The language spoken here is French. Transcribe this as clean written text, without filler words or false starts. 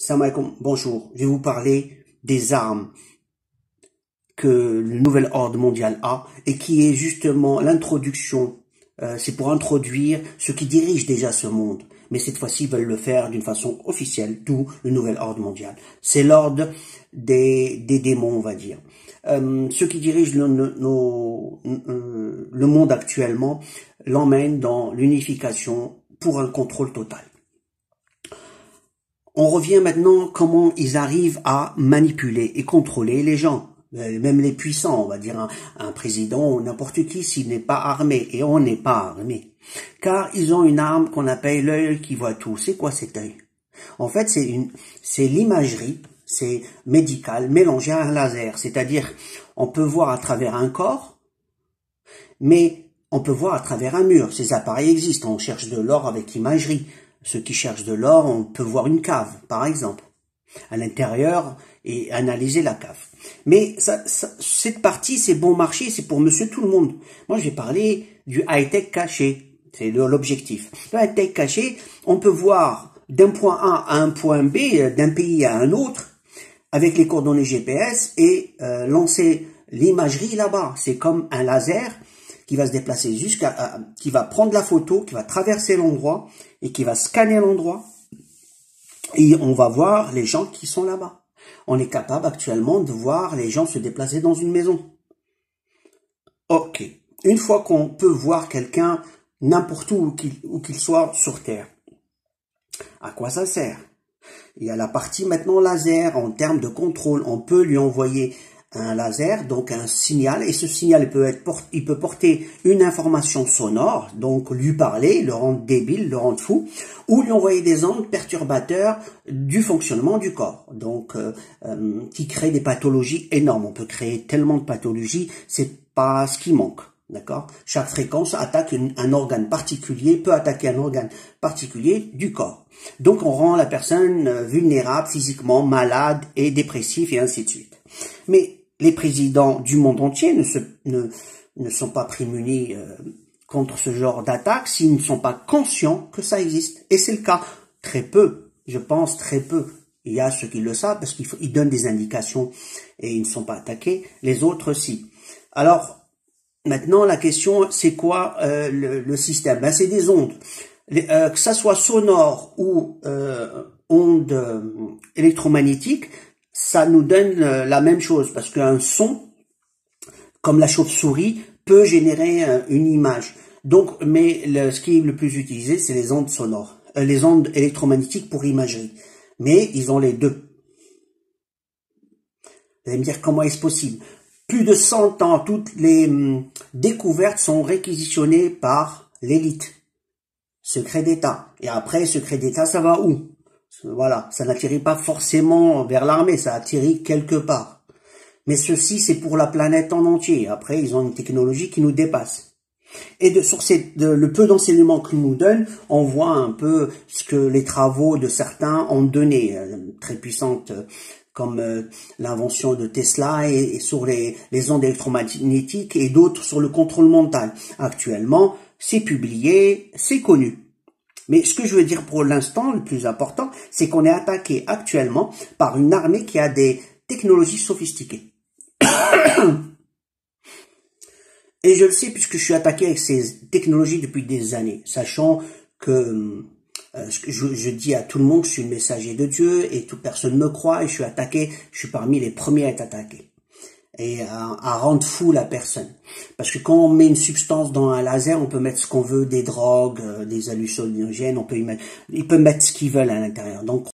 Salam alaikum, bonjour. Je vais vous parler des armes que le nouvel ordre mondial a et qui est justement l'introduction. C'est pour introduire ceux qui dirigent déjà ce monde. Mais cette fois-ci, ils veulent le faire d'une façon officielle, d'où le nouvel ordre mondial. C'est l'ordre des démons, on va dire. Ceux qui dirigent le monde actuellement l'emmènent dans l'unification pour un contrôle total. On revient maintenant comment ils arrivent à manipuler et contrôler les gens, même les puissants, on va dire un président ou n'importe qui s'il n'est pas armé, et on n'est pas armé. Car ils ont une arme qu'on appelle l'œil qui voit tout. C'est quoi cet œil? En fait, c'est l'imagerie, c'est médical mélangé à un laser, c'est-à-dire on peut voir à travers un corps, mais on peut voir à travers un mur. Ces appareils existent, on cherche de l'or avec imagerie. Ceux qui cherchent de l'or, on peut voir une cave, par exemple, à l'intérieur et analyser la cave. Mais cette partie, c'est bon marché, c'est pour monsieur tout le monde. Moi, je vais parler du high-tech caché, c'est l'objectif. Le high-tech caché, on peut voir d'un point A à un point B, d'un pays à un autre, avec les coordonnées GPS et lancer l'imagerie là-bas. C'est comme un laser qui va se déplacer qui va prendre la photo, qui va traverser l'endroit et qui va scanner l'endroit. Et on va voir les gens qui sont là-bas. On est capable actuellement de voir les gens se déplacer dans une maison. Ok. Une fois qu'on peut voir quelqu'un n'importe où qu'il soit sur Terre, à quoi ça sert? Il y a la partie maintenant laser en termes de contrôle. On peut lui envoyer un laser, donc un signal, et ce signal il peut porter une information sonore, donc lui parler, le rendre débile, le rendre fou, ou lui envoyer des ondes perturbateurs du fonctionnement du corps, donc qui crée des pathologies énormes. On peut créer tellement de pathologies, c'est pas ce qui manque, d'accord? Chaque fréquence attaque un organe particulier, peut attaquer un organe particulier du corps. Donc on rend la personne vulnérable physiquement, malade et dépressif et ainsi de suite. Mais les présidents du monde entier ne sont pas prémunis contre ce genre d'attaque s'ils ne sont pas conscients que ça existe. Et c'est le cas. Très peu, je pense très peu. Il y a ceux qui le savent parce qu'ils donnent des indications et ils ne sont pas attaqués. Les autres, si. Alors, maintenant, la question, c'est quoi le système? Ben, c'est des ondes. Que ça soit sonore ou ondes électromagnétiques, ça nous donne la même chose, parce qu'un son, comme la chauve-souris, peut générer une image. Donc, mais ce qui est le plus utilisé, c'est les ondes sonores, les ondes électromagnétiques pour imagerie. Mais ils ont les deux. Vous allez me dire comment est-ce possible? Plus de 100 ans, toutes les découvertes sont réquisitionnées par l'élite. Secret d'État. Et après, secret d'État, ça va où? Voilà, ça n'atterrit pas forcément vers l'armée, ça atterrit quelque part. Mais ceci, c'est pour la planète en entier. Après, ils ont une technologie qui nous dépasse. Et sur le peu d'enseignements qu'ils nous donnent, on voit un peu ce que les travaux de certains ont donné, très puissantes, comme l'invention de Tesla et sur les ondes électromagnétiques et d'autres sur le contrôle mental. Actuellement, c'est publié, c'est connu. Mais ce que je veux dire pour l'instant, le plus important, c'est qu'on est attaqué actuellement par une armée qui a des technologies sophistiquées. Et je le sais puisque je suis attaqué avec ces technologies depuis des années, sachant que je dis à tout le monde que je suis le messager de Dieu et toute personne me croit et je suis attaqué, je suis parmi les premiers à être attaqué. Et à rendre fou la personne. Parce que quand on met une substance dans un laser, on peut mettre ce qu'on veut, des drogues, des hallucinogènes, ils peuvent mettre ce qu'ils veulent à l'intérieur. Donc